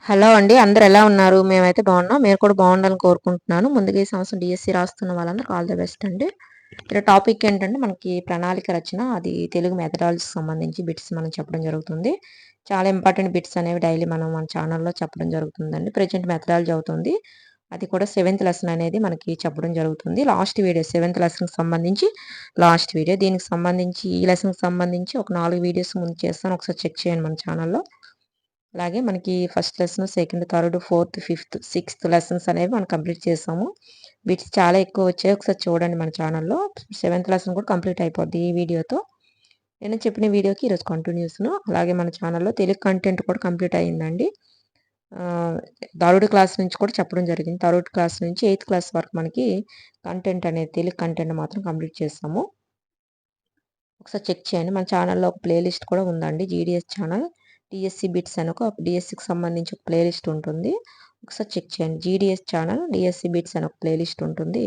Hello అండి. అందరూ ఎలా ఉన్నారు? మేమైతే బాగున్నాం. మీరు కూడా బాగుండాలని కోరుకుంటున్నాను. ముందుగా ఈ సంవత్సరం డీఎస్సీ రాస్తున్న వాళ్ళందరూ ఆల్ ది బెస్ట్ అండి. ఇక్కడ టాపిక్ ఏంటంటే మనకి ప్రణాళిక రచన అది తెలుగు మెథడాలజీకి సంబంధించి బిట్స్ మనం చెప్పడం జరుగుతుంది. చాలా ఇంపార్టెంట్ బిట్స్ అనేవి డైలీ మనం మన ఛానల్‌లో చెప్పడం జరుగుతుందండి. ప్రెజెంట్ మెథడాలజీ అవుతుంది. అది కూడా సెవెంత్ లెసన్ అనేది మనకి చెప్పడం జరుగుతుంది. లాస్ట్ వీడియో సెవెంత్ లెసన్‌కి సంబంధించి లాస్ట్ వీడియో. దీనికి సంబంధించి ఈ లెసన్‌కి సంబంధించి ఒక 4 వీడియోస్ ముందు చేస్తాను. ఒకసారి చెక్ చేయండి మన ఛానల్‌లో. అలాగే మనకి first lesson, second, third, fourth, fifth, sixth lessons అనేవి మనం కంప్లీట్ చేసాము. బిట్స్ చాలా ఎక్కువ వచ్చాయి. ఒకసారి చూడండి మన ఛానల్‌లో. సెవెంత్ లెసన్ కూడా కంప్లీట్ అయిపోద్ది ఈ వీడియోతో. నేను చెప్పిన వీడియోకి ఈరోజు కంటిన్యూస్‌ను. అలాగే మన ఛానల్‌లో తెలుగు కంటెంట్ కూడా కంప్లీట్ అయిందండి. థర్డ్ క్లాస్ నుంచి కూడా చెప్పడం జరిగింది. థర్డ్ క్లాస్ నుంచి ఎయిత్ క్లాస్ వరకు మనకి కంటెంట్ అనేది తెలుగు కంటెంట్ మాత్రం కంప్లీట్ చేసాము. ఒకసారి చెక్ చేయండి. మన ఛానల్‌లో ఒక ప్లే లిస్ట్ కూడా ఉందండి. GDS channel. డీఎస్సీ బిట్స్ అని ఒక డీఎస్సీకి సంబంధించి ఒక ప్లే లిస్ట్ ఉంటుంది. ఒకసారి చెక్ చేయండి. జీడీఎస్ ఛానల్, డీఎస్సీ బిట్స్ అని ఒక ప్లే లిస్ట్ ఉంటుంది.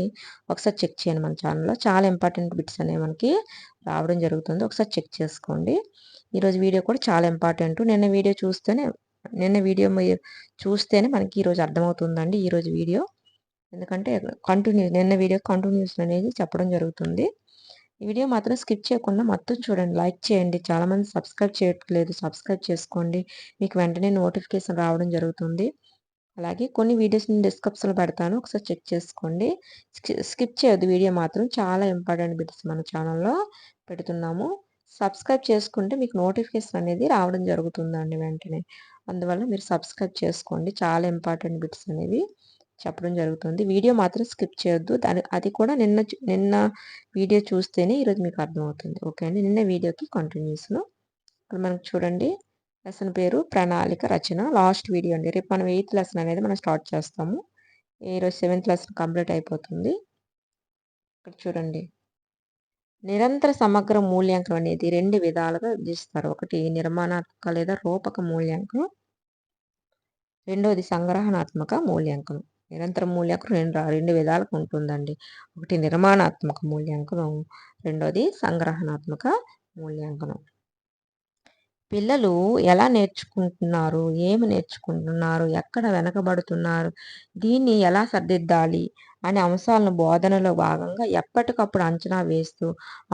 ఒకసారి చెక్ చేయండి మన ఛానల్‌లో. చాలా ఇంపార్టెంట్ బిట్స్ అనేవి మనకి రావడం జరుగుతుంది. ఒకసారి చెక్ చేసుకోండి. ఈరోజు వీడియో కూడా చాలా ఇంపార్టెంట్. నిన్న వీడియో మీరు చూస్తేనే మనకి ఈరోజు అర్థమవుతుందండి ఈరోజు వీడియో. ఎందుకంటే నిన్న వీడియో కంటిన్యూషన్ అనేది చెప్పడం జరుగుతుంది. ఈ వీడియో మాత్రం స్కిప్ చేయకుండా మొత్తం చూడండి. లైక్ చేయండి. చాలామంది సబ్స్క్రైబ్ చేయట్లేదు. సబ్స్క్రైబ్ చేసుకోండి. మీకు వెంటనే నోటిఫికేషన్ రావడం జరుగుతుంది. అలాగే కొన్ని వీడియోస్ నేను డిస్క్రిప్షన్‌లో పెడతాను. ఒకసారి చెక్ చేసుకోండి. స్కిప్ చేయొద్దు వీడియో మాత్రం. చాలా ఇంపార్టెంట్ బిట్స్ మన ఛానల్‌లో పెడుతున్నాము. సబ్స్క్రైబ్ చేసుకుంటే మీకు నోటిఫికేషన్ అనేది రావడం జరుగుతుందండి వెంటనే. అందువల్ల మీరు సబ్స్క్రైబ్ చేసుకోండి. చాలా ఇంపార్టెంట్ బిట్స్ అనేవి చెప్పడం జరుగుతుంది. వీడియో మాత్రం స్కిప్ చేయొద్దు. అది కూడా నిన్న వీడియో చూస్తేనే ఈరోజు మీకు అర్థమవుతుంది. ఓకే అండి. నిన్న వీడియోకి కంటిన్యూస్‌ను. ఇప్పుడు మనకు చూడండి లెసన్ పేరు ప్రణాళిక రచన. లాస్ట్ వీడియో అండి. రేపు మనం ఎయిత్ లెసన్ అనేది మనం స్టార్ట్ చేస్తాము. ఈరోజు సెవెంత్ లెసన్ కంప్లీట్ అయిపోతుంది. ఇక్కడ చూడండి. నిరంతర సమగ్ర మూల్యాంకనం అనేది 2 విధాలుగా విభజిస్తారు. ఒకటి నిర్మాణాత్మక లేదా రూపక మూల్యాంకనం. రెండోది సంగ్రహణాత్మక మూల్యాంకనం. నిరంతర మూల్యాంకనం రెండు విధాలుగా ఉంటుందండి. ఒకటి నిర్మాణాత్మక మూల్యాంకనం. రెండోది సంగ్రహణాత్మక మూల్యాంకనం. పిల్లలు ఎలా నేర్చుకుంటున్నారు? ఏమి నేర్చుకుంటున్నారు? ఎక్కడ వెనకబడుతున్నారు? దీన్ని ఎలా సరిదిద్దాలి? అనే అంశాలను బోధనలో భాగంగా ఎప్పటికప్పుడు అంచనా వేస్తూ,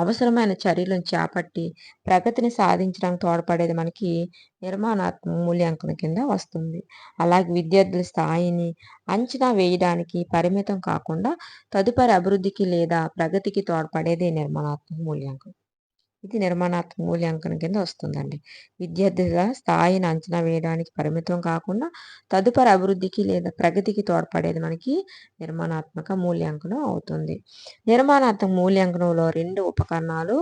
అవసరమైన చర్యలను చేపట్టి, ప్రగతిని సాధించడానికి తోడ్పడేది మనకి నిర్మాణాత్మక మూల్యాంకనం కింద వస్తుంది. అలాగే విద్యార్థుల స్థాయిని అంచనా వేయడానికి పరిమితం కాకుండా, తదుపరి అభివృద్ధికి లేదా ప్రగతికి తోడ్పడేదే నిర్మాణాత్మక మూల్యాంకనం. ఇది నిర్మాణాత్మక మూల్యాంకనం కింద వస్తుందండి. విద్యార్థుల స్థాయిని అంచనా వేయడానికి పరిమితం కాకుండా తదుపరి అభివృద్ధికి లేదా ప్రగతికి తోడ్పడేది మనకి నిర్మాణాత్మక మూల్యాంకనం అవుతుంది. నిర్మాణాత్మక మూల్యాంకనంలో 2 ఉపకరణాలు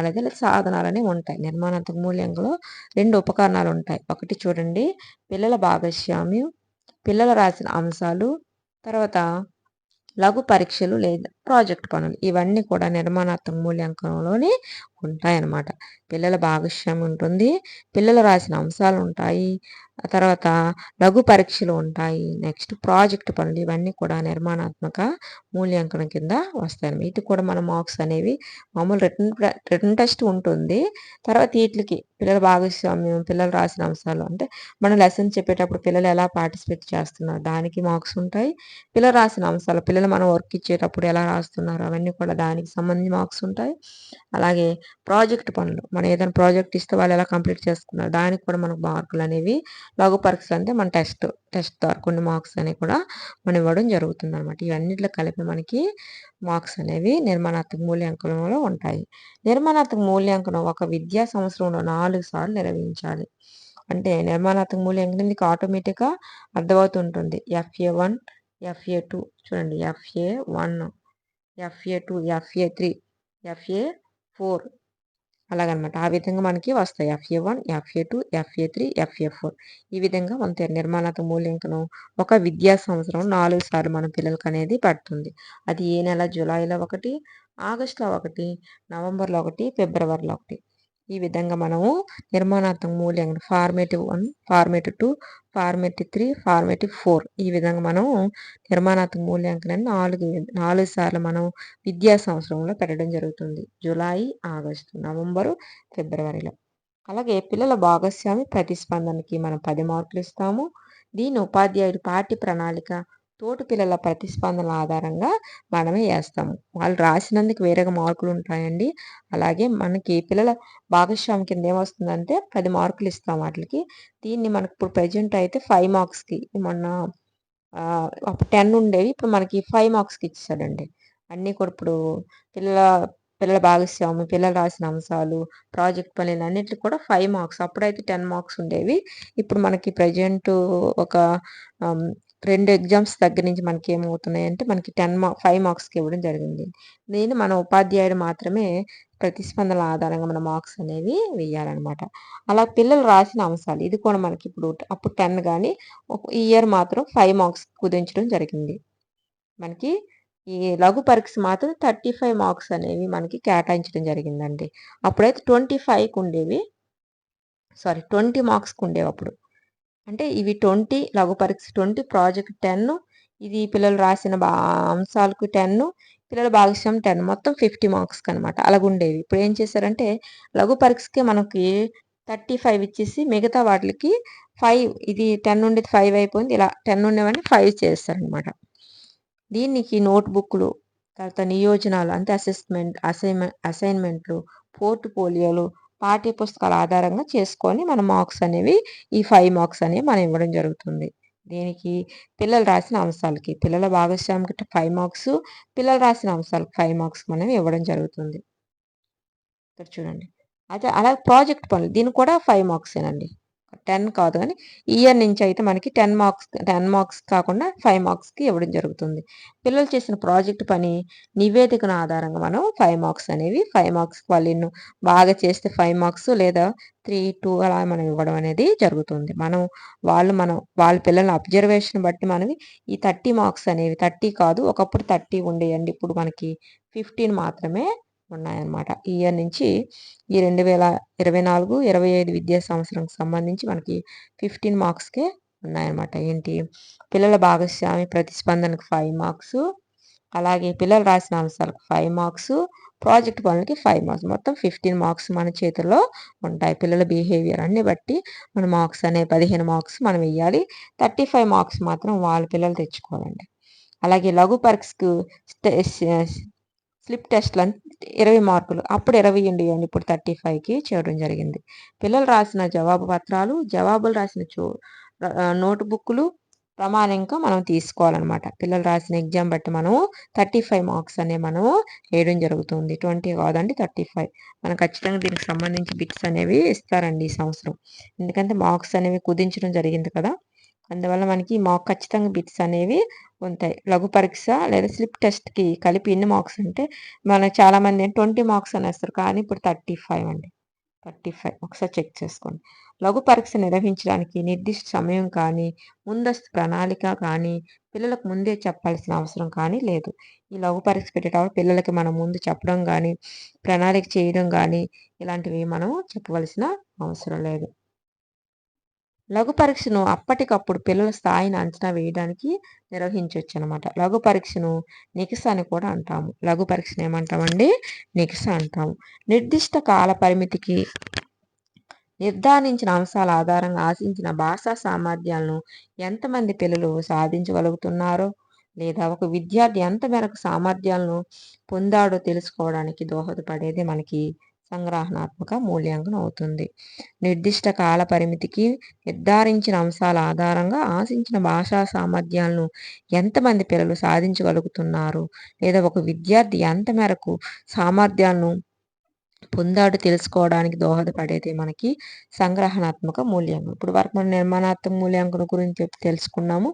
అయితే లేదా సాధనాలనేవి ఉంటాయి. నిర్మాణాత్మక మూల్యాంకనంలో 2 ఉపకరణాలు ఉంటాయి. ఒకటి చూడండి పిల్లల భాగస్వామ్యం, పిల్లలు రాసిన అంశాలు, తర్వాత లఘు పరీక్షలు లేదా ప్రాజెక్ట్ పనులు ఇవన్నీ కూడా నిర్మాణాత్మక మూల్యాంకనంలోనే ఉంటాయన్నమాట. పిల్లల భాగస్వామ్యం ఉంటుంది. పిల్లలు రాసిన అంశాలు ఉంటాయి. ఆ తర్వాత లఘు పరీక్షలు ఉంటాయి. నెక్స్ట్ ప్రాజెక్ట్ పనులు ఇవన్నీ కూడా నిర్మాణాత్మక మూల్యాంకనం కింద వస్తాయి. ఇది కూడా మన మార్క్స్ అనేవి మామూలు రిటన్ టెస్ట్ ఉంటుంది. తర్వాత వీటికి పిల్లల భాగస్వామ్యం, పిల్లలు రాసిన అంశాలు అంటే మనం లెసన్ చెప్పేటప్పుడు పిల్లలు ఎలా పార్టిసిపేట్ చేస్తున్నారు దానికి మార్క్స్ ఉంటాయి. పిల్లలు రాసిన అంశాలు పిల్లలు మనం వర్క్ ఇచ్చేటప్పుడు ఎలా రాస్తున్నారు అవన్నీ కూడా దానికి సంబంధించి మార్క్స్ ఉంటాయి. అలాగే ప్రాజెక్ట్ పనులు మనం ఏదైనా ప్రాజెక్ట్ ఇస్తే వాళ్ళు ఎలా కంప్లీట్ చేసుకున్నారు దానికి కూడా మనకు మార్కులు అనేవి లఘు పరీక్షలు అంటే మన టెస్ట్ ద్వారా కొన్ని మార్క్స్ అనేవి కూడా మనం ఇవ్వడం జరుగుతుంది అనమాట. ఇవన్నిట్లో కలిపి మనకి మార్క్స్ అనేవి నిర్మాణాత్మక మూల్యాంకనంలో ఉంటాయి. నిర్మాణాత్మక మూల్యాంకనం ఒక విద్యా సంవత్సరంలో 4 సార్లు నిర్వహించాలి. అంటే నిర్మాణాత్మక మూల్యాంకనం మీకు ఆటోమేటిక్గా అర్థమవుతుంటుంది. FA1, FA2 చూడండి FA1, FA2, FA3, FA4 అలాగనమాట. ఆ విధంగా మనకి వస్తాయి. FA1, FA2, FA3, FA4 ఈ విధంగా మన నిర్మాణాత్మక మూల్యాంకనం ఒక విద్యా సంవత్సరం 4 సార్లు మన పిల్లలకనేది పడుతుంది. అది ఏ నెల జూలైలో 1, ఆగస్టులో 1, నవంబర్లో 1, ఫిబ్రవరిలో 1 ఈ విధంగా మనము నిర్మాణాత్మక మూల్యాంకనం ఫార్మేటివ్ 1, ఫార్మేటివ్ 2, ఫార్మేటివ్ 3, ఫార్మేటివ్ 4 ఈ విధంగా మనం నిర్మాణాత్మక మూల్యాంకనాన్ని 4 సార్లు మనం విద్యా సంవత్సరంలో పెట్టడం జరుగుతుంది. జూలై, ఆగస్టు, నవంబరు, ఫిబ్రవరిలో. అలాగే పిల్లల భాగస్వామి ప్రతిస్పందనకి మనం 10 మార్కులు ఇస్తాము. దీన్ని ఉపాధ్యాయుడి పాఠ్య ప్రణాళిక, తోటి పిల్లల ప్రతిస్పందనల ఆధారంగా మనమే ఏస్తాము. వాళ్ళు రాసినందుకు వేరేగా మార్కులు ఉంటాయండి. అలాగే మనకి పిల్లల భాగస్వామి కింద ఏమొస్తుందంటే 10 మార్కులు ఇస్తాం వాటిలకి. దీన్ని మనకి ఇప్పుడు ప్రెజెంట్ అయితే 5 మార్క్స్‌కి మొన్న అప్పుడు 10 ఉండేవి. ఇప్పుడు మనకి 5 మార్క్స్‌కి ఇచ్చేసాడండి. అన్నీ కూడా ఇప్పుడు పిల్లల పిల్లల భాగస్వామ్యం, పిల్లలు రాసిన అంశాలు, ప్రాజెక్ట్ పనులు అన్నిటికి కూడా 5 మార్క్స్. అప్పుడైతే 10 మార్క్స్ ఉండేవి. ఇప్పుడు మనకి ప్రెజెంటు ఒక ఆహ్, 2 ఎగ్జామ్స్ దగ్గర నుంచి మనకేమవుతున్నాయంటే మనకి 5 మార్క్స్‌కి ఇవ్వడం జరిగింది. దీన్ని మన ఉపాధ్యాయుడు మాత్రమే ప్రతిస్పందనల ఆధారంగా మన మార్క్స్ అనేవి వేయాలనమాట. అలా పిల్లలు రాసిన అంశాలు ఇది కూడా మనకిప్పుడు అప్పుడు 10 గాని ఈ ఇయర్ మాత్రం 5 మార్క్స్ కుదించడం జరిగింది. మనకి ఈ లఘు పరీక్ష మాత్రం 35 మార్క్స్ అనేవి మనకి కేటాయించడం జరిగిందండి. అప్పుడైతే 25కి ఉండేవి. సారీ 20 మార్క్స్‌కి ఉండేవప్పుడు. అంటే ఇవి 20 లఘు పరీక్ష 20 ప్రాజెక్ట్ 10 ఇది పిల్లలు రాసిన అంశాలకు 10 పిల్లల భాగస్వామ్యం 10 మొత్తం 50 మార్క్స్‌కనమాట. అలాగుండేవి. ఇప్పుడు ఏం చేశారంటే లఘు పరీక్షకే మనకి 35 ఇచ్చేసి మిగతా వాటిలకి 5 ఇది 10 ఉండేది 5 అయిపోయింది. ఇలా 10 ఉండేవన్నీ 5 చేసేసారనమాట. దీనికి నోట్ బుక్‌లు, తర్వాత నియోజనాలు అంటే అసైన్‌మెంట్‌లు, పోర్ట్‌ఫోలియోలు, పాఠ్య పుస్తకాల ఆధారంగా చేసుకొని మన మార్క్స్ అనేవి ఈ 5 మార్క్స్ అనేవి మనం ఇవ్వడం జరుగుతుంది. దీనికి పిల్లలు రాసిన అంశాలకి, పిల్లల భాగస్వామికి 5 మార్క్స్, పిల్లలు రాసిన అంశాలకు 5 మార్క్స్ మనం ఇవ్వడం జరుగుతుంది. ఇక్కడ చూడండి. అయితే అలాగే ప్రాజెక్ట్ పనులు దీనికి కూడా 5 మార్క్సేనండి. 10 కాదు గానీ, ఇయర్ నుంచి అయితే మనకి 10 మార్క్స్ కాకుండా 5 మార్క్స్‌కి ఇవ్వడం జరుగుతుంది. పిల్లలు చేసిన ప్రాజెక్ట్ పని నివేదికన ఆధారంగా మనం 5 మార్క్స్ అనేవి 5 మార్క్స్‌కి వాళ్ళు బాగా చేస్తే 5 మార్క్స్ లేదా 3, 2 అలా మనం ఇవ్వడం అనేది జరుగుతుంది. వాళ్ళ పిల్లల అబ్జర్వేషన్ బట్టి మనవి ఈ 30 మార్క్స్ అనేవి 30 కాదు ఒకప్పుడు 30 ఉండేయండి. ఇప్పుడు మనకి 15 మాత్రమే ఉన్నాయన్నమాట. ఈ ఇయర్ నుంచి ఈ 2024, 25 విద్యా సంవత్సరంకి సంబంధించి మనకి 15 మార్క్స్‌కే ఉన్నాయన్నమాట. ఏంటి పిల్లల భాగస్వామి ప్రతిస్పందనకు 5 మార్క్సు, అలాగే పిల్లలు రాసిన అంశాలకు 5 మార్క్సు, ప్రాజెక్ట్ పనులకి 5 మార్క్స్. మొత్తం 15 మార్క్స్ మన చేతుల్లో ఉంటాయి. పిల్లల బిహేవియర్ అన్ని బట్టి మన మార్క్స్ అనేవి 15 మార్క్స్ మనం వెయ్యాలి. 35 మార్క్స్ మాత్రం వాళ్ళ పిల్లలు తెచ్చుకోవాలండి. అలాగే లఘు పరీక్షకు స్లిప్ టెస్ట్‌లని 20 మార్కులు. అప్పుడు 20 ఉండేయండి. ఇప్పుడు 35కి చేయడం జరిగింది. పిల్లలు రాసిన జవాబు పత్రాలు, జవాబులు రాసిన నోట్ బుక్కులు ప్రామాణికంగా మనం తీసుకోవాలనమాట. పిల్లలు రాసిన ఎగ్జామ్ బట్టి మనము 35 మార్క్స్ అనేవి మనము వేయడం జరుగుతుంది. 20 కాదండి 35. మనం ఖచ్చితంగా దీనికి సంబంధించి బిట్స్ అనేవి ఇస్తారండి ఈ సంవత్సరం. ఎందుకంటే మార్క్స్ అనేవి కుదించడం జరిగింది కదా! అందువల్ల మనకి ఖచ్చితంగా బిట్స్ అనేవి ఉంటాయి. లఘు పరీక్ష లేదా స్లిప్ టెస్ట్‌కి కలిపి ఎన్ని మార్క్స్ అంటే చాలామంది 20 మార్క్స్ అనేస్తారు. కానీ ఇప్పుడు 35 అండి. 35 ఒకసారి చెక్ చేసుకోండి. లఘు పరీక్ష నిర్వహించడానికి నిర్దిష్ట సమయం కానీ, ముందస్తు ప్రణాళిక కానీ, పిల్లలకు ముందే చెప్పాల్సిన అవసరం కానీ లేదు. ఈ లఘు పరీక్ష పెట్టేటప్పుడు పిల్లలకి మనం ముందు చెప్పడం గానీ, ప్రణాళిక చేయడం గానీ, ఇలాంటివి మనం చెప్పవలసిన అవసరం లేదు. లఘు పరీక్షను అప్పటికప్పుడు పిల్లల స్థాయిని అంచనా వేయడానికి నిర్వహించొచ్చనమాట. లఘు పరీక్షను నికస అని కూడా అంటాము. లఘు పరీక్షను ఏమంటామండి? నికస అంటాము. నిర్దిష్ట కాల పరిమితికి నిర్ధారించిన అంశాల ఆధారంగా ఆశించిన భాషా సామర్థ్యాలను ఎంతమంది పిల్లలు సాధించగలుగుతున్నారో లేదా ఒక విద్యార్థి ఎంత మేరకు సామర్థ్యాలను పొందాడో తెలుసుకోవడానికి దోహదపడేది మనకి సంగ్రహణాత్మక మూల్యాంకనం అవుతుంది. నిర్దిష్ట కాల పరిమితికి నిర్ధారించిన అంశాల ఆధారంగా ఆశించిన భాషా సామర్థ్యాలను ఎంతమంది పిల్లలు సాధించగలుగుతున్నారు లేదా ఒక విద్యార్థి ఎంత మేరకు సామర్థ్యాలను పొందాడు తెలుసుకోవడానికి దోహదపడేది మనకి సంగ్రహణాత్మక మూల్యాంకనం. ఇప్పుడు వరకు మనం నిర్మాణాత్మక మూల్యాంకనం గురించి తెలుసుకున్నాము.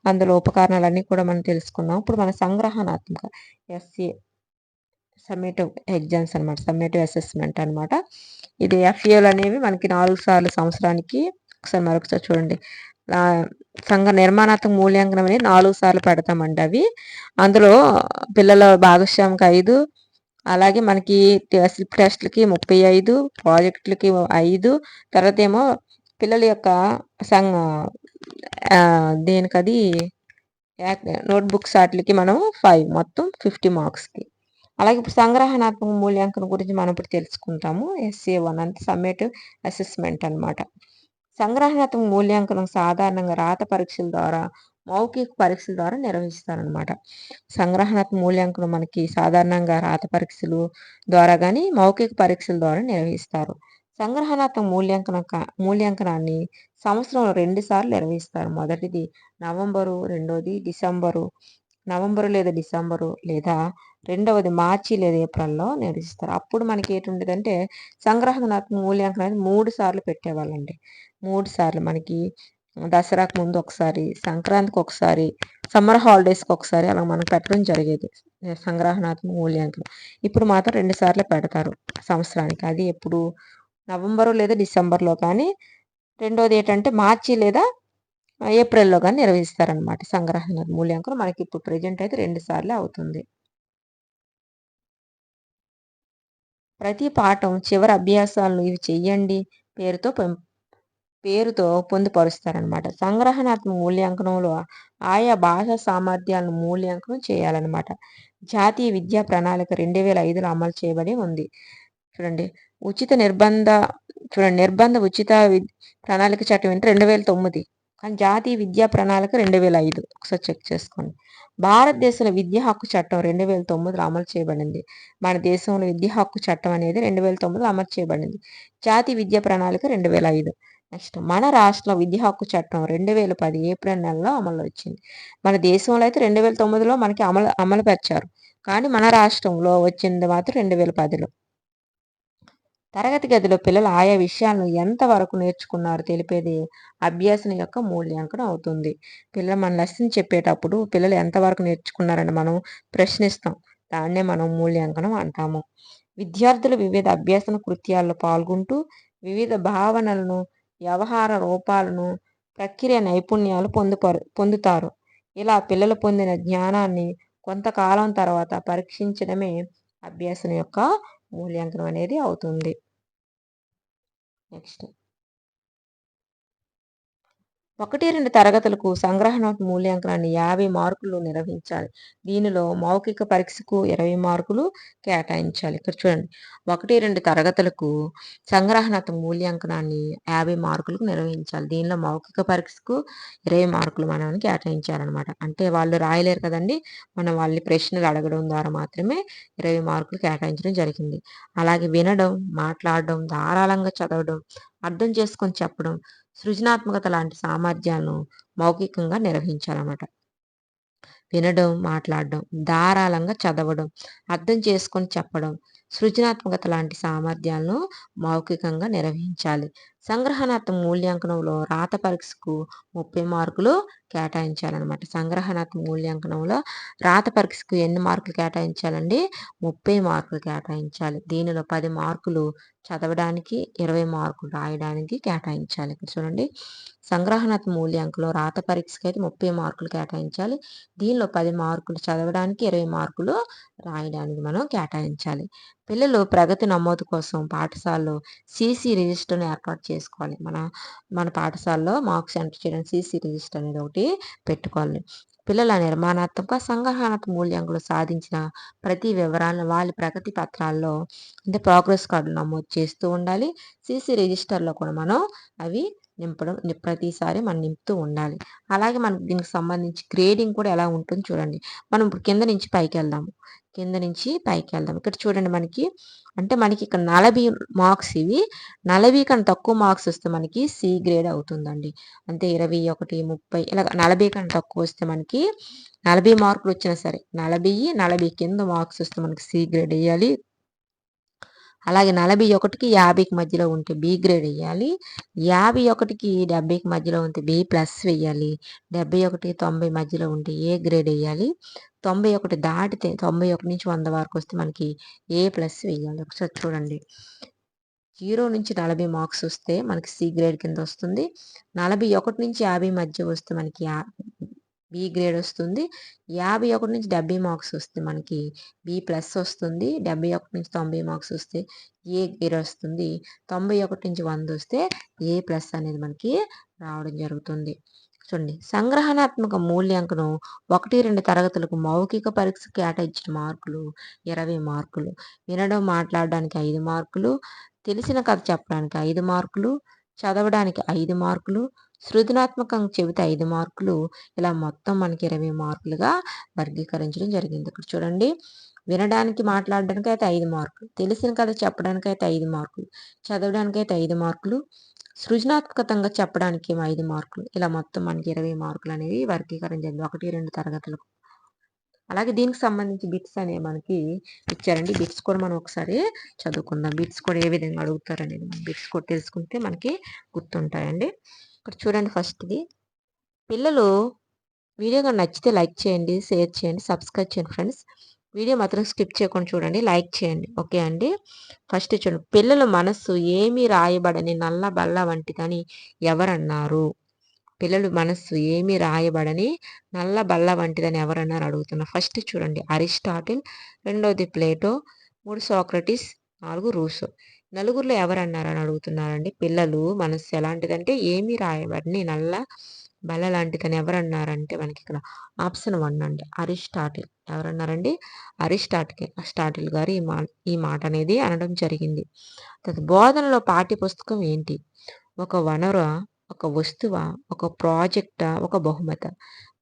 అందులో ఉపకరణాలన్నీ కూడా మనం తెలుసుకున్నాము. ఇప్పుడు మన సంగ్రహణాత్మక ఎస్ఏ సమ్మేటివ్ ఎగ్జామ్స్ అనమాట. సమ్మేటివ్ అసెస్మెంట్ అనమాట. ఇది ఎఫ్ఏలు అనేవి మనకి 4 సార్లు సంవత్సరానికి మరొకసారి చూడండి. నిర్మాణాత్మక మూల్యాంకనం అనేది 4 సార్లు పెడతామండి అవి. అందులో పిల్లల భాగస్వామికి 5 అలాగే మనకి స్లిప్ టెస్ట్‌లకి 35 ప్రాజెక్టులకి 5 తర్వాత ఏమో పిల్లల యొక్క సంగ్ దేనికది నోట్‌బుక్స్ ఆటిలకి మనం 5 మొత్తం 50 మార్క్స్‌కి. అలాగే ఇప్పుడు సంగ్రహణాత్మక మూల్యాంకనం గురించి మనం ఇప్పుడు తెలుసుకుంటాము. SA1 అంటే సమ్మేటివ్ అసెస్మెంట్ అనమాట. సంగ్రహణాత్మక మూల్యాంకనం సాధారణంగా రాత పరీక్షల ద్వారా, మౌఖిక పరీక్షల ద్వారా నిర్వహిస్తారనమాట. సంగ్రహణాత్మక మూల్యాంకనం మనకి సాధారణంగా రాత పరీక్షలు ద్వారా గానీ, మౌఖిక పరీక్షల ద్వారా నిర్వహిస్తారు. సంగ్రహణాత్మక మూల్యాంకనాన్ని సంవత్సరంలో 2 సార్లు నిర్వహిస్తారు. మొదటిది నవంబరు, రెండోది డిసెంబరు. నవంబరు లేదా డిసెంబరు లేదా రెండవది మార్చి లేదా ఏప్రిల్‌లో నిర్వహిస్తారు. అప్పుడు మనకి ఏటుండేదంటే సంగ్రహణాత్మక మూల్యాంకనం అనేది 3 సార్లు పెట్టేవాళ్ళండి. 3 సార్లు మనకి దసరాకు ముందు ఒకసారి, సంక్రాంతికి ఒకసారి, సమ్మర్ హాలిడేస్‌కి ఒకసారి అలా మనకు పెట్టడం జరిగేది. సంగ్రహణాత్మక మూల్యాంకనం. ఇప్పుడు మాత్రం 2 సార్లు పెడతారు సంవత్సరానికి. అది ఎప్పుడు నవంబరు లేదా డిసెంబర్‌లో కానీ, రెండోది ఏంటంటే మార్చి లేదా ఏప్రిల్‌లో గాని నిర్వహిస్తారనమాట. సంగ్రహణాత్మక మూల్యాంకనం మనకి ఇప్పుడు ప్రెజెంట్ అయితే 2 సార్లే అవుతుంది. ప్రతి పాఠం చివరి అభ్యాసాలను ఇవి చెయ్యండి పేరుతో పేరుతో పొందుపరుస్తారనమాట. సంగ్రహణాత్మక మూల్యాంకనంలో ఆయా భాషా సామర్థ్యాలను మూల్యాంకనం చేయాలనమాట. జాతీయ విద్యా ప్రణాళిక 2005లో అమలు చేయబడి ఉంది. చూడండి. ఉచిత నిర్బంధ నిర్బంధ ఉచిత ప్రణాళిక చట్టం ఏంటి 2009. కానీ జాతీయ విద్యా ప్రణాళిక 2005. ఒకసారి చెక్ చేసుకోండి. భారతదేశంలో విద్యా హక్కు చట్టం 2009లో అమలు చేయబడింది. మన దేశంలో విద్యా హక్కు చట్టం అనేది 2009లో అమలు చేయబడింది. జాతీయ విద్యా ప్రణాళిక 2005. నెక్స్ట్ మన రాష్ట్రంలో విద్యా హక్కు చట్టం 2010 ఏప్రిల్ నెలలో అమలు వచ్చింది. మన దేశంలో అయితే 2009లో మనకి అమలుపరిచారు. కానీ మన రాష్ట్రంలో వచ్చింది మాత్రం 2010లో. తరగతి గదిలో పిల్లలు ఆయా విషయాలను ఎంతవరకు నేర్చుకున్నారో తెలిపేది అభ్యాసం యొక్క మూల్యాంకనం అవుతుంది. పిల్లలు మన లెసన్ చెప్పేటప్పుడు పిల్లలు ఎంతవరకు నేర్చుకున్నారని మనం ప్రశ్నిస్తాం. దాన్నే మనం మూల్యాంకనం అంటాము. విద్యార్థులు వివిధ అభ్యసన కృత్యాల్లో పాల్గొంటూ వివిధ భావనలను, వ్యవహార రూపాలను, ప్రక్రియ నైపుణ్యాలు పొందుతారు. ఇలా పిల్లలు పొందిన జ్ఞానాన్ని కొంతకాలం తర్వాత పరీక్షించడమే అభ్యాసం యొక్క మూల్యాంకనం అనేది అవుతుంది. నెక్స్ట్ 1, 2 తరగతులకు సంగ్రహణ మూల్యాంకనాన్ని 50 మార్కులు నిర్వహించాలి. దీనిలో మౌఖిక పరీక్షకు 20 మార్కులు కేటాయించాలి. ఇక్కడ చూడండి. 1, 2 తరగతులకు సంగ్రహణాత్మక మూల్యాంకనాన్ని 50 మార్కులకు నిర్వహించాలి. దీనిలో మౌఖిక పరీక్షకు 20 మార్కులు మనం కేటాయించాలనమాట. అంటే వాళ్ళు రాయలేరు కదండీ! మనం వాళ్ళని ప్రశ్నలు అడగడం ద్వారా మాత్రమే 20 మార్కులు కేటాయించడం జరిగింది. అలాగే వినడం, మాట్లాడడం, ధారాళంగా చదవడం, అర్థం చేసుకొని చెప్పడం, సృజనాత్మకత లాంటి సామర్థ్యాలను మౌఖికంగా నిర్వహించాలన్నమాట. వినడం, మాట్లాడడం, ధారాళంగా చదవడం, అర్థం చేసుకొని చెప్పడం, సృజనాత్మకత లాంటి సామర్థ్యాలను మౌఖికంగా నిర్వహించాలి. సంగ్రహణాత్మక మూల్యాంకనంలో రాత పరీక్షకు 30 మార్కులు కేటాయించాలన్నమాట. సంగ్రహణాత్మక మూల్యాంకనంలో రాత పరీక్షకు ఎన్ని మార్కులు కేటాయించాలండి? 30 మార్కులు కేటాయించాలి. దీనిలో 10 మార్కులు చదవడానికి, 20 మార్కులు రాయడానికి కేటాయించాలి. ఇక్కడ చూడండి. సంగ్రహణాత్మక మూల్యాంకనంలో రాత పరీక్షకి అయితే 30 మార్కులు కేటాయించాలి. దీనిలో 10 మార్కులు చదవడానికి, 20 మార్కులు రాయడానికి మనం కేటాయించాలి. పిల్లలు ప్రగతి నమోదు కోసం పాఠశాలలో సీసీ రిజిస్టర్‌ని ఏర్పాటు చేసుకోవాలి. మన పాఠశాలలో మార్క్స్ ఎంటర్ చేయడానికి సీసీ రిజిస్టర్ అనేది ఒకటి పెట్టుకోవాలి. పిల్లల నిర్మాణాత్మక, సంగ్రహణాత్మక మూల్యాంకనంలో సాధించిన ప్రతి వివరాలను వాళ్ళ ప్రగతి పత్రాల్లో అంటే ప్రోగ్రెస్ కార్డులు నమోదు చేస్తూ ఉండాలి. సీసీ రిజిస్టర్‌లో కూడా మనం అవి ప్రతిసారి మనం నింపుతూ ఉండాలి. అలాగే మనకు దీనికి సంబంధించి గ్రేడింగ్ కూడా ఎలా ఉంటుందో చూడండి. మనం ఇప్పుడు కింద నుంచి పైకెళ్దాము. కింద నుంచి పైకెళ్దాం. ఇక్కడ చూడండి మనకి ఇక్కడ 40 మార్క్స్ ఇవి. 40 కన్నా తక్కువ మార్క్స్ వస్తే మనకి సి గ్రేడ్ అవుతుందండి. అంటే 21, 30 ఇలాగ 40 కన్నా తక్కువ వస్తే మనకి 40 మార్కులు వచ్చినా సరే 40 కింద మార్క్స్ వస్తే మనకి సి గ్రేడ్ ఎయ్యాలి. అలాగే 41కి 50కి మధ్యలో ఉంటే బి గ్రేడ్ ఎయ్యాలి. 51కి 70కి మధ్యలో ఉంటే బి ప్లస్ వెయ్యాలి. 71కి 90 మధ్యలో ఉంటే ఏ గ్రేడ్ ఎయ్యాలి. 91 దాటితే 91 నుంచి 100 వరకు వస్తే మనకి ఏ ప్లస్ వెయ్యాలి. ఒకసారి చూడండి. 0 నుంచి 40 మార్క్స్ వస్తే మనకి సి గ్రేడ్ కింద వస్తుంది. 41 నుంచి 50 మధ్య వస్తే మనకి బి గ్రేడ్ వస్తుంది. 51 నుంచి 70 మార్క్స్ వస్తే మనకి బి ప్లస్ వస్తుంది. 71 నుంచి 90 మార్క్స్ వస్తే ఏ గ్రేడ్ వస్తుంది. 91 నుంచి 100 వస్తే ఏ ప్లస్ అనేది మనకి రావడం జరుగుతుంది. చూడండి. సంగ్రహణాత్మక మూల్యాంకనం 1, 2 తరగతులకు మౌఖిక పరీక్షకు కేటాయించిన మార్కులు 20 మార్కులు. వినడం, మాట్లాడడానికి 5 మార్కులు. తెలిసిన కథ చెప్పడానికి 5 మార్కులు. చదవడానికి 5 మార్కులు. సృజనాత్మకంగా చెబితే 5 మార్కులు. ఇలా మొత్తం మనకి 20 మార్కులుగా వర్గీకరించడం జరిగింది. ఇక్కడ చూడండి. వినడానికి, మాట్లాడడానికి అయితే 5 మార్కులు. తెలిసిన కథ చెప్పడానికైతే 5 మార్కులు. చదవడానికైతే 5 మార్కులు. సృజనాత్మకంగా చెప్పడానికి 5 మార్కులు. ఇలా మొత్తం మనకి 20 మార్కులు అనేవి వర్గీకరణ జరిగింది 1, 2 తరగతులకు. అలాగే దీనికి సంబంధించి బిట్స్ అనేవి మనకి ఇచ్చారండి. బిట్స్ కూడా మనం ఒకసారి చదువుకుందాం. బిట్స్ కూడా ఏ విధంగా అడుగుతారనేది మనం బిట్స్ కూడా తెలుసుకుంటే మనకి గుర్తుంటాయండి. ఇక్కడ చూడండి ఫస్ట్‌ది. పిల్లలు వీడియో గాని నచ్చితే లైక్ చేయండి, షేర్ చేయండి, సబ్స్క్రైబ్ చేయండి ఫ్రెండ్స్. వీడియో మాత్రం స్కిప్ చేయకుండా చూడండి. లైక్ చేయండి. ఓకే అండి. ఫస్ట్ చూడండి. పిల్లల మనస్సు ఏమీ రాయబడని నల్ల బల్ల వంటిదని ఎవరన్నారు? పిల్లల మనస్సు ఏమీ రాయబడని నల్ల బల్ల వంటిదని ఎవరన్నారు అడుగుతున్నా. ఫస్ట్ చూడండి. అరిస్టాటిల్, రెండోది ప్లేటో, 3 సోక్రటీస్, 4 రూసో. నలుగురిలో ఎవరన్నారని అడుగుతున్నారండి. పిల్లలు మనస్సు ఎలాంటిదంటే ఏమీ రాయబడని నల్ల బల్ల లాంటిదని ఎవరన్నారంటే మనకి ఇక్కడ ఆప్షన్ 1 అండి. అరిస్టాటిల్. ఎవరన్నారండి? అరిస్టాటిల్ గారు ఈ మాట అనేది అనడం జరిగింది. బోధనలో పాఠ్య పుస్తకం ఏంటి? ఒక వనరా, ఒక వస్తువా, ఒక ప్రాజెక్టా, ఒక బహుమత?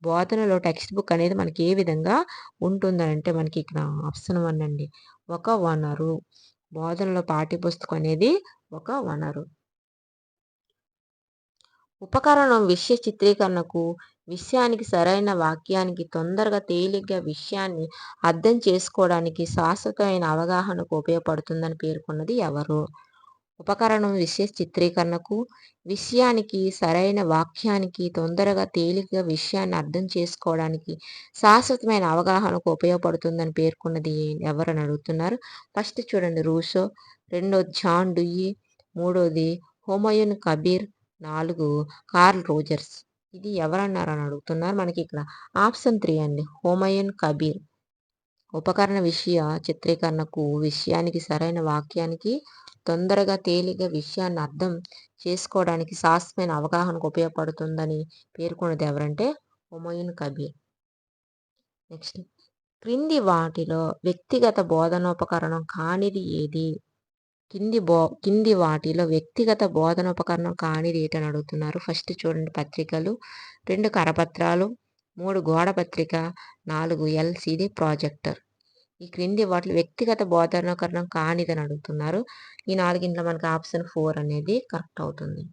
బోధనలో టెక్స్ట్ బుక్ అనేది మనకి ఏ విధంగా ఉంటుందంటే మనకి ఇక్కడ ఆప్షన్ 1 అండి. ఒక వనరు. బోధనలో పాఠ్య పుస్తకం అనేది ఒక వనరు. ఉపకరణం విషయ చిత్రీకరణకు, విషయానికి సరైన వాక్యానికి, తొందరగా తేలిగ్గా విషయాన్ని అర్థం చేసుకోవడానికి, శాశ్వతమైన అవగాహనకు ఉపయోగపడుతుందని పేర్కొన్నది ఎవరు? ఉపకరణం విషయ చిత్రీకరణకు, విషయానికి సరైన వాక్యానికి, తొందరగా తేలిగ్గా విషయాన్ని అర్థం చేసుకోవడానికి, శాశ్వతమైన అవగాహనకు ఉపయోగపడుతుందని పేర్కొన్నది ఎవరని అడుగుతున్నారు. ఫస్ట్ చూడండి రూసో, రెండోది జాన్ డుయీ, మూడోది హుమయూన్ కబీర్, 4 కార్ల్ రోజర్స్. ఇది ఎవరన్నారని అడుగుతున్నారు. మనకి ఇక్కడ ఆప్షన్ 3 అండి. హుమయూన్ కబీర్. ఉపకరణ విషయ చిత్రీకరణకు, విషయానికి సరైన వాక్యానికి, తొందరగా తేలిగ్గా విషయాన్ని అర్థం చేసుకోవడానికి, శాశ్వతమైన అవగాహనకు ఉపయోగపడుతుందని పేర్కొన్నది ఎవరంటే హుమయూన్ కబీర్. నెక్స్ట్. క్రింది వాటిలో వ్యక్తిగత బోధనోపకరణం కానిది ఏది? కింది వాటిలో వ్యక్తిగత బోధనోపకరణం కానిది ఏటని అడుగుతున్నారు. ఫస్ట్ చూడండి పత్రికలు, 2 కరపత్రాలు, 3 గోడ పత్రిక, 4 ఎల్‌సిడి ప్రాజెక్టర్. ఈ క్రింది వాటిలో వ్యక్తిగత బోధనోపకరణం కానిదని అడుగుతున్నారు. ఈ 4 మనకి ఆప్షన్ 4 అనేది కరెక్ట్ అవుతుంది.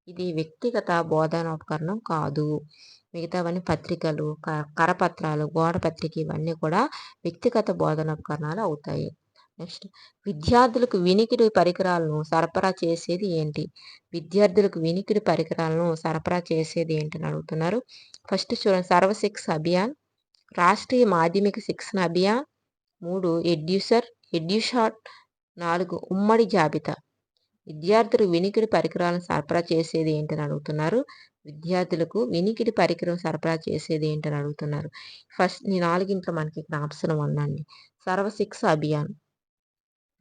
ఇది వ్యక్తిగత బోధనోపకరణం కాదు. మిగతావన్నీ పత్రికలు, కరపత్రాలు, గోడ పత్రిక ఇవన్నీ కూడా వ్యక్తిగత బోధనోపకరణాలు అవుతాయి. నెక్స్ట్. విద్యార్థులకు వినికిడి పరికరాలను సరఫరా చేసేది ఏంటి? విద్యార్థులకు వినికిడి పరికరాలను సరఫరా చేసేది ఏంటని అడుగుతున్నారు. ఫస్ట్ చూడండి. సర్వశిక్ష అభియాన్, రాష్ట్రీయ మాధ్యమిక శిక్షణ అభియాన్, 3 ఎడ్యుషాట్, 4 ఉమ్మడి జాబితా. విద్యార్థులకు వినికిడి పరికరాలను సరఫరా చేసేది ఏంటని అడుగుతున్నారు. విద్యార్థులకు వినికిడి పరికరం సరఫరా చేసేది ఏంటని అడుగుతున్నారు. ఫస్ట్ ఈ 4 మనకి ఇక్కడ ఆప్షన్ 1 అండి. సర్వశిక్ష అభియాన్.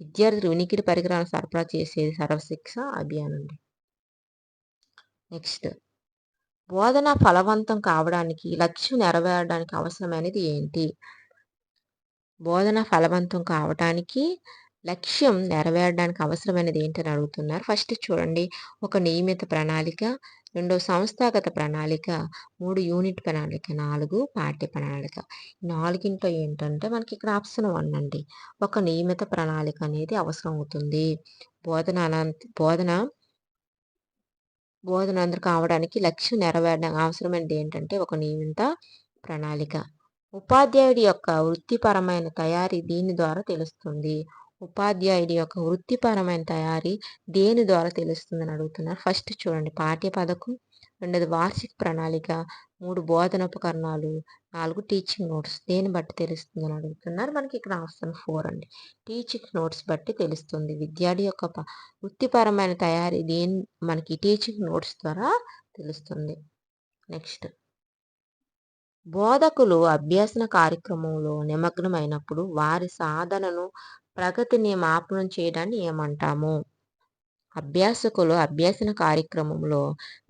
విద్యార్థులు వినికిడి పరికరాలను సరఫరా చేసేది సర్వశిక్ష అభియాన్ అండి. నెక్స్ట్. బోధన ఫలవంతం కావడానికి, లక్ష్యం నెరవేరడానికి అవసరమైనది ఏంటి? బోధన ఫలవంతం కావటానికి, లక్ష్యం నెరవేరడానికి అవసరమైనది ఏంటని అడుగుతున్నారు. ఫస్ట్ చూడండి. ఒక నియమిత ప్రణాళిక, 2 సంస్థాగత ప్రణాళిక, 3 యూనిట్ ప్రణాళిక, 4 పాఠ్య ప్రణాళిక. 4 ఏంటంటే మనకి ఇక్కడ ఆప్షన్ 1 అండి. ఒక నియమిత ప్రణాళిక అనేది అవసరం అవుతుంది. బోధన అందరూ కావడానికి, లక్ష్యం నెరవేరడానికి అవసరమైనది ఏంటంటే ఒక నియమిత ప్రణాళిక. ఉపాధ్యాయుడి యొక్క వృత్తిపరమైన తయారీ దీని ద్వారా తెలుస్తుంది. ఉపాధ్యాయుడి యొక్క వృత్తిపరమైన తయారీ దేని ద్వారా తెలుస్తుందని అడుగుతున్నారు. ఫస్ట్ చూడండి. పాఠ్య పథకం, 2 వార్షిక ప్రణాళిక, 3 బోధనోపకరణాలు, 4 టీచింగ్ నోట్స్. దేన్ని బట్టి తెలుస్తుందని అడుగుతున్నారు. మనకి ఇక్కడ ఆప్షన్ 4 అండి. టీచింగ్ నోట్స్ బట్టి తెలుస్తుంది. విద్యార్థి యొక్క వృత్తిపరమైన తయారీ మనకి టీచింగ్ నోట్స్ ద్వారా తెలుస్తుంది. నెక్స్ట్. బోధకులు అభ్యసన కార్యక్రమంలో నిమగ్నమైనప్పుడు వారి సాధనను, ప్రగతిని మాపనం చేయడాన్ని ఏమంటాము? అభ్యాసకులు అభ్యసన కార్యక్రమంలో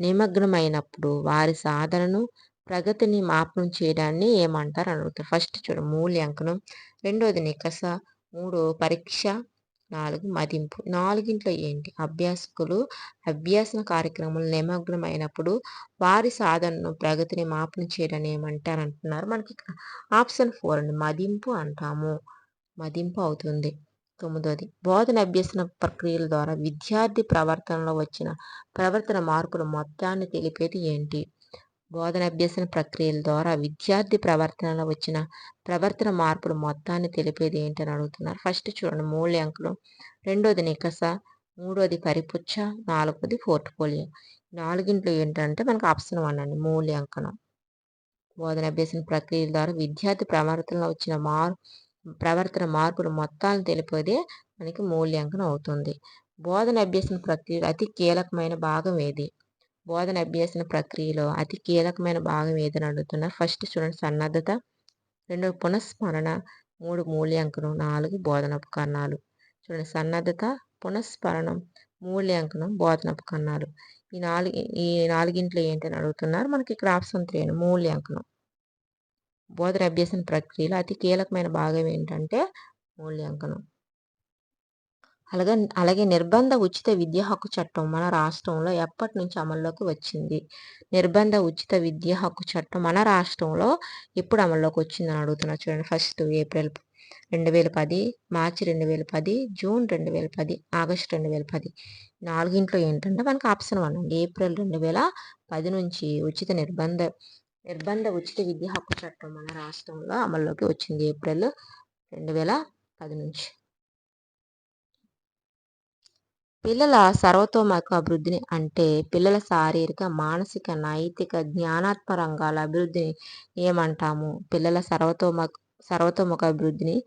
నిమగ్నమైనప్పుడు వారి సాధనను, ప్రగతిని మాపనం చేయడాన్ని ఏమంటారు అని అడుగుతారు. ఫస్ట్ చూడు మూల్యాంకనం, రెండోది నికష, 3 పరీక్ష, 4 మదింపు. నాలుగింట్లో ఏంటి? అభ్యాసకులు అభ్యసన కార్యక్రమంలో నిమగ్నమైనప్పుడు వారి సాధనను, ప్రగతిని మాపనం చేయడాన్ని ఏమంటారు అంటున్నారు. మనకి ఇక్కడ ఆప్షన్ 4 అండి, మదింపు అంటాము. మదింపు అవుతుంది. 9ది బోధన అభ్యసన ప్రక్రియల ద్వారా విద్యార్థి ప్రవర్తనలో వచ్చిన ప్రవర్తన మార్పుల మొత్తాన్ని తెలిపేది ఏంటి? బోధన అభ్యసన ప్రక్రియల ద్వారా విద్యార్థి ప్రవర్తనలో వచ్చిన ప్రవర్తన మార్పుల మొత్తాన్ని తెలిపేది ఏంటి అని అడుగుతున్నారు. ఫస్ట్ చూడండి మూల్యాంకనం, రెండోది నికష, మూడోది పరిపుచ్చ, నాలుగోది పోర్ట్ఫోలియో. నాలుగింట్లో ఏంటంటే మనకు ఆప్షన్ 1 అండి, మూల్యాంకనం. బోధన అభ్యసన ప్రక్రియల ద్వారా విద్యార్థి ప్రవర్తనలో వచ్చిన ప్రవర్తన మార్పుల మొత్తాలను తెలిపేదే మనకి మూల్యాంకనం అవుతుంది. బోధన అభ్యసన ప్రక్రియలో అతి కీలకమైన భాగం ఏది? బోధన అభ్యసన ప్రక్రియలో అతి కీలకమైన భాగం ఏదని అడుగుతున్నారు. ఫస్ట్ చూడండి సన్నద్ధత, 2 పునఃస్మరణ, 3 మూల్యాంకనం, 4 బోధనోపకరణాలు. చూడండి సన్నద్ధత, పునఃస్మరణం, మూల్యాంకనం, బోధనోపకరణాలు. ఈ నాలుగింట్లో ఏంటని అడుగుతున్నారు. మనకి ఇక్కడ ఆప్షన్ 3 అండి, మూల్యాంకనం. బోధన అభ్యసన ప్రక్రియలో అతి కీలకమైన భాగం ఏంటంటే మూల్యాంకనం. అలాగే నిర్బంధ ఉచిత విద్యా హక్కు చట్టం మన రాష్ట్రంలో ఎప్పటి నుంచి అమల్లోకి వచ్చింది? నిర్బంధ ఉచిత విద్యా హక్కు చట్టం మన రాష్ట్రంలో ఎప్పుడు అమల్లోకి వచ్చిందని అడుగుతున్నారు. చూడండి ఫస్ట్ ఏప్రిల్ 2010, మార్చి 2010, జూన్ 2010, ఆగస్టు 2010. నాలుగింట్లో ఏంటంటే మనకు ఆప్షన్ 1 అండి, ఏప్రిల్ 2010 నుంచి నిర్బంధ ఉచిత విద్యా హక్కు చట్టం మన రాష్ట్రంలో అమల్లోకి వచ్చింది ఏప్రిల్ 2010 నుంచి. పిల్లల సర్వతోముఖ అభివృద్ధిని అంటే పిల్లల శారీరక, మానసిక, నైతిక, జ్ఞానాత్మక రంగాల అభివృద్ధిని ఏమంటాము? పిల్లల సర్వతోముఖ అభివృద్ధిని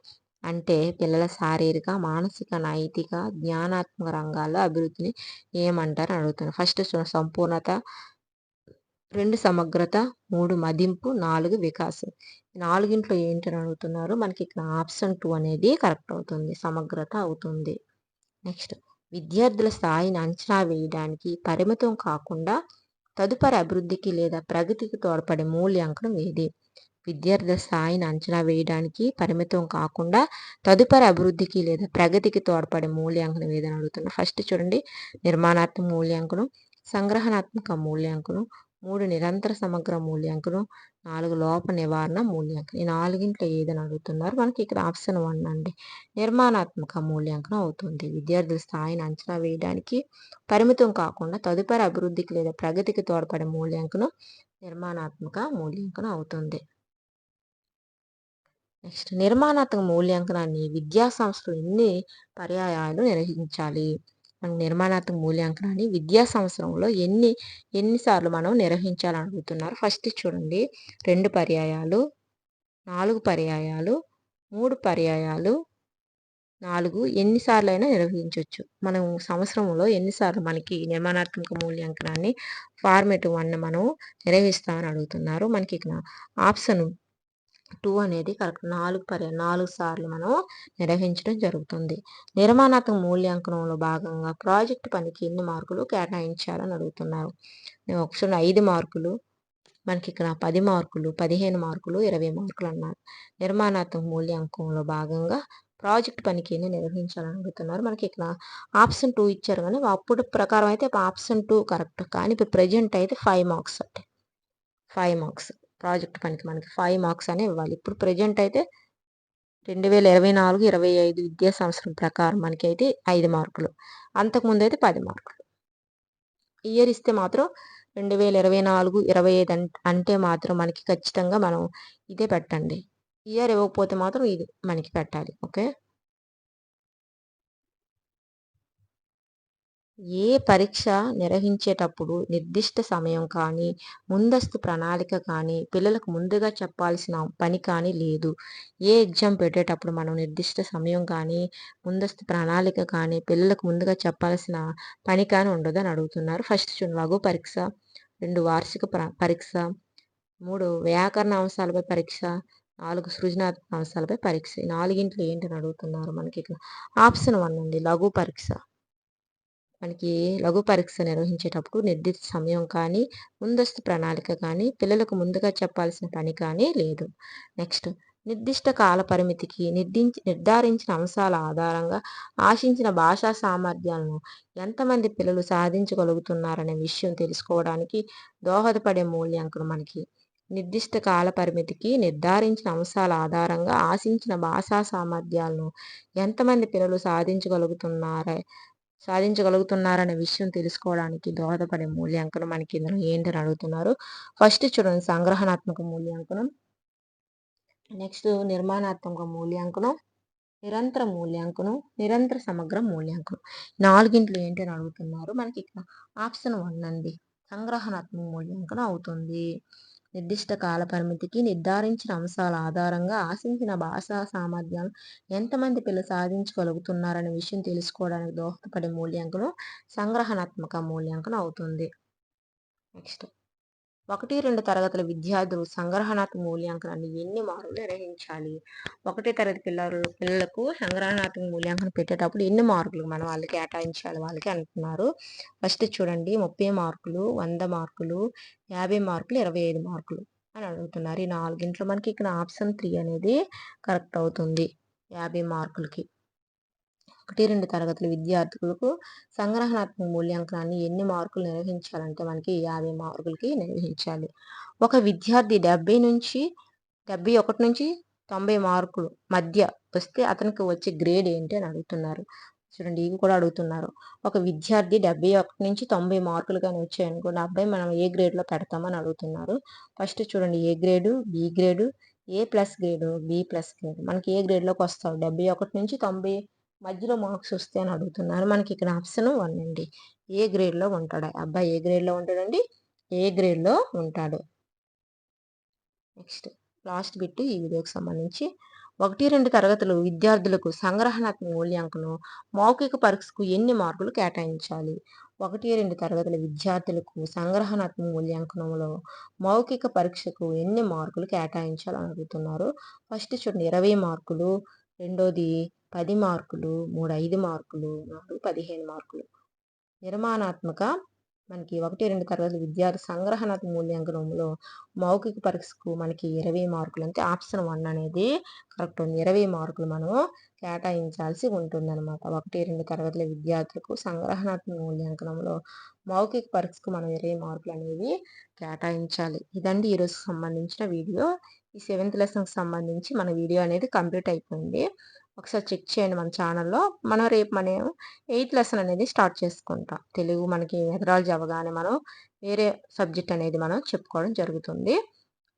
అంటే పిల్లల శారీరక, మానసిక, నైతిక, జ్ఞానాత్మక రంగాల అభివృద్ధిని ఏమంటారు అని అడుగుతున్నాను. ఫస్ట్ సంపూర్ణత, 2 సమగ్రత, 3 మదింపు, 4 వికాసం. నాలుగింట్లో ఏంటని అడుగుతున్నారు. మనకి ఇక్కడ ఆప్షన్ 2 అనేది కరెక్ట్ అవుతుంది, సమగ్రత అవుతుంది. నెక్స్ట్ విద్యార్థుల స్థాయిని అంచనా వేయడానికి పరిమితం కాకుండా తదుపరి అభివృద్ధికి లేదా ప్రగతికి తోడ్పడే మూల్యాంకనం ఏది? విద్యార్థుల స్థాయిని అంచనా వేయడానికి పరిమితం కాకుండా తదుపరి అభివృద్ధికి లేదా ప్రగతికి తోడ్పడే మూల్యాంకనం ఏదని అడుగుతున్నారు. ఫస్ట్ చూడండి నిర్మాణాత్మక మూల్యాంకనం, సంగ్రహణాత్మక మూల్యాంకనం, 3 నిరంతర సమగ్ర మూల్యాంకనం, 4 లోప నివారణ మూల్యాంకనం. ఈ నాలుగింట్లో ఏదని అడుగుతున్నారు. మనకి ఇక్కడ ఆప్షన్ 1 అండి, నిర్మాణాత్మక మూల్యాంకనం అవుతుంది. విద్యార్థుల స్థాయిని అంచనా వేయడానికి పరిమితం కాకుండా తదుపరి అభివృద్ధికి లేదా ప్రగతికి తోడ్పడే మూల్యాంకనం నిర్మాణాత్మక మూల్యాంకనం అవుతుంది. నెక్స్ట్ నిర్మాణాత్మక మూల్యాంకనాన్ని విద్యా సంస్థలు ఎన్ని పర్యాయాలు నిర్వహించాలి? మనం నిర్మాణాత్మక మూల్యాంకనాన్ని విద్యా సంవత్సరంలో ఎన్నిసార్లు మనం నిర్వహించాలని అడుగుతున్నారు. ఫస్ట్ చూడండి 2 పర్యాయాలు, 4 పర్యాయాలు, 3 పర్యాయాలు, 4 ఎన్నిసార్లు అయినా నిర్వహించవచ్చు. మనం సంవత్సరంలో ఎన్నిసార్లు మనకి నిర్మాణాత్మక మూల్యాంకనాన్ని ఫార్మేట్ 1 మనం నిర్వహిస్తామని అడుగుతున్నారు. మనకి ఇక్కడ ఆప్షన్ 2 అనేది కరెక్ట్, 4 సార్లు మనం నిర్వహించడం జరుగుతుంది. నిర్మాణాత్మక మూల్యాంకనంలో భాగంగా ప్రాజెక్ట్ పనికి ఎన్ని మార్కులు కేటాయించాలని అడుగుతున్నారు. ఆప్షన్ 5 మార్కులు, మనకి ఇక్కడ 10 మార్కులు, 15 మార్కులు, 20 మార్కులు అన్నారు. నిర్మాణాత్మక మూల్యాంకనంలో భాగంగా ప్రాజెక్ట్ పనికి ఎన్ని నిర్వహించాలని అడుగుతున్నారు. మనకి ఇక్కడ ఆప్షన్ 2 ఇచ్చారు, కానీ అప్పుడు ప్రకారం అయితే ఆప్షన్ 2 కరెక్ట్, కానీ ఇప్పుడు ప్రజెంట్ అయితే 5 మార్క్స్ అంటే 5 మార్క్స్ ప్రాజెక్ట్ పనికి మనకి 5 మార్క్స్ అనే ఇవ్వాలి. ఇప్పుడు ప్రజెంట్ అయితే 2024-25 విద్యా సంవత్సరం ప్రకారం మనకి అయితే 5 మార్కులు, అంతకుముందు అయితే 10 మార్కులు. ఇయర్ ఇస్తే మాత్రం 2024-25 అంటే మాత్రం మనకి ఖచ్చితంగా మనం ఇదే పెట్టండి. ఇయర్ ఇవ్వకపోతే మాత్రం ఇది మనకి పెట్టాలి. ఓకే, ఏ పరీక్ష నిర్వహించేటప్పుడు నిర్దిష్ట సమయం కానీ, ముందస్తు ప్రణాళిక కానీ, పిల్లలకు ముందుగా చెప్పాల్సిన పని కానీ లేదు. ఏ ఎగ్జామ్ పెట్టేటప్పుడు మనం నిర్దిష్ట సమయం కానీ, ముందస్తు ప్రణాళిక కానీ, పిల్లలకు ముందుగా చెప్పాల్సిన పని కానీ ఉండదని అడుగుతున్నారు. ఫస్ట్ చూడండి లఘు పరీక్ష, 2 వార్షిక పరీక్ష, 3 వ్యాకరణ అంశాలపై పరీక్ష, 4 సృజనాత్మక అంశాలపై పరీక్ష. ఈ నాలుగింట్లో ఏంటని అడుగుతున్నారు. మనకి ఇక్కడ ఆప్షన్ 1 అండి, లఘు పరీక్ష. మనకి లఘు పరీక్ష నిర్వహించేటప్పుడు నిర్దిష్ట సమయం కానీ, ముందస్తు ప్రణాళిక కానీ, పిల్లలకు ముందుగా చెప్పాల్సిన పని కానీ లేదు. నెక్స్ట్ నిర్దిష్ట కాల పరిమితికి నిర్ధారించిన అంశాల ఆధారంగా ఆశించిన భాషా సామర్థ్యాలను ఎంతమంది పిల్లలు సాధించగలుగుతున్నారనే విషయం తెలుసుకోవడానికి దోహదపడే మూల్యాంకనం మనకి నిర్దిష్ట కాల పరిమితికి నిర్ధారించిన అంశాల ఆధారంగా ఆశించిన భాషా సామర్థ్యాలను ఎంతమంది పిల్లలు సాధించగలుగుతున్నారనే విషయం తెలుసుకోవడానికి దోహదపడే మూల్యాంకనం మనకి ఇందులో ఏంటని అడుగుతున్నారు. ఫస్ట్ చూడండి సంగ్రహణాత్మక మూల్యాంకనం, నెక్స్ట్ నిర్మాణాత్మక మూల్యాంకనం, నిరంతర మూల్యాంకనం, నిరంతర సమగ్ర మూల్యాంకనం. నాలుగింట్లో ఏంటని అడుగుతున్నారు. మనకి ఇక్కడ ఆప్షన్ 1 అండి సంగ్రహణాత్మక మూల్యాంకనం అవుతుంది. నిర్దిష్ట కాల పరిమితికి నిర్ధారించిన అంశాల ఆధారంగా ఆశించిన భాషా సామర్థ్యాలు ఎంతమంది పిల్లలు సాధించగలుగుతున్నారనే విషయం తెలుసుకోవడానికి దోహదపడే మూల్యాంకనం సంగ్రహణాత్మక మూల్యాంకనం అవుతుంది. నెక్స్ట్ 1-2 తరగతుల విద్యార్థులు సంగ్రహణాత్మక మూల్యాంకనాన్ని ఎన్ని మార్కులు నిర్వహించాలి? 1 తరగతి పిల్లలకు సంగ్రహణాత్మక మూల్యాంకనం పెట్టేటప్పుడు ఎన్ని మార్కులు మనం వాళ్ళకి కేటాయించాలి వాళ్ళకి అంటున్నారు. ఫస్ట్ చూడండి 30 మార్కులు, 100 మార్కులు, 50 మార్కులు, 25 మార్కులు అని అడుగుతున్నారు. ఈ నాలుగింట్లో మనకి ఇక్కడ ఆప్షన్ 3 అనేది కరెక్ట్ అవుతుంది 50 మార్కులకి. 1-2 తరగతుల విద్యార్థులకు సంగ్రహణాత్మక మూల్యాంకనాన్ని ఎన్ని మార్కులు నిర్వహించాలంటే మనకి 50 మార్కులకి నిర్వహించాలి. ఒక విద్యార్థి 71 నుంచి 90 మార్కులు మధ్య వస్తే అతనికి వచ్చే గ్రేడ్ ఏంటి అని అడుగుతున్నారు. చూడండి ఇవి కూడా అడుగుతున్నారు. ఒక విద్యార్థి 71 నుంచి 90 మార్కులు కానీ వచ్చాయనుకోండి అబ్బాయి మనం ఏ గ్రేడ్లో పెడతామని అడుగుతున్నారు. ఫస్ట్ చూడండి A grade, B grade, A plus grade, B plus grade. మనకి ఏ గ్రేడ్లోకి వస్తావు 71 నుంచి 90 మధ్యలో మార్క్స్ వస్తే అని అడుగుతున్నారు. మనకి ఇక్కడ ఆప్షన్ 1 అండి ఏ గ్రేడ్లో ఉంటాడు అబ్బాయి, ఏ గ్రేడ్లో ఉంటాడండి, ఏ గ్రేడ్లో ఉంటాడు. నెక్స్ట్ లాస్ట్ బిట్ ఈ వీడియోకి సంబంధించి 1-2 తరగతులు విద్యార్థులకు సంగ్రహణాత్మక మూల్యాంకనం మౌఖిక పరీక్షకు ఎన్ని మార్కులు కేటాయించాలి? 1-2 తరగతుల విద్యార్థులకు సంగ్రహణాత్మక మూల్యాంకనంలో మౌఖిక పరీక్షకు ఎన్ని మార్కులు కేటాయించాలని అడుగుతున్నారు. ఫస్ట్ చూడండి 20 మార్కులు, రెండోది 10 మార్కులు, 3 5 మార్కులు, 4 15 మార్కులు. నిర్మాణాత్మక మనకి 1-2 తరగతుల విద్యార్థి సంగ్రహణాత్మక మూల్యాంకనంలో మౌఖిక పరీక్షకు మనకి 20 మార్కులు అంటే ఆప్షన్ 1 అనేది కరెక్ట్ ఉంది. 20 మార్కులు మనం కేటాయించాల్సి ఉంటుందన్నమాట. 1-2 తరగతుల విద్యార్థులకు సంగ్రహణాత్మక మూల్యాంకనంలో మౌఖిక పరీక్షకు మనం 20 మార్కులు అనేవి కేటాయించాలి. ఇదండి ఈరోజు సంబంధించిన వీడియో. ఈ 7th లెసన్కి సంబంధించి మన వీడియో అనేది కంప్లీట్ అయిపోయింది. ఒకసారి చెక్ చేయండి మన ఛానల్లో. రేపు మనం 8th లెసన్ అనేది స్టార్ట్ చేసుకుంటాం. తెలుగు మనకి మెథడాలజీ అవ్వగానే మనం వేరే సబ్జెక్ట్ అనేది మనం చెప్పుకోవడం జరుగుతుంది.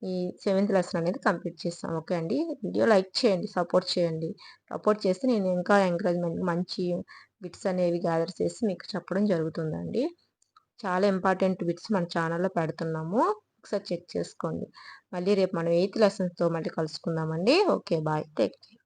ఈ 7th లెసన్ అనేది కంప్లీట్ చేస్తాం. ఓకే అండి. వీడియో లైక్ చేయండి, సపోర్ట్ చేయండి. సపోర్ట్ చేస్తే నేను ఇంకా ఎంకరేజ్మెంట్ మంచి బిట్స్ అనేవి గ్యాదర్ చేసి మీకు చెప్పడం జరుగుతుందండి. చాలా ఇంపార్టెంట్ బిట్స్ మన ఛానల్లో పెడుతున్నాము. ఒకసారి చెక్ చేసుకోండి. మళ్ళీ రేపు మనం 8th లెసన్స్తో మళ్ళీ కలుసుకుందామండి. Okay bye, take care.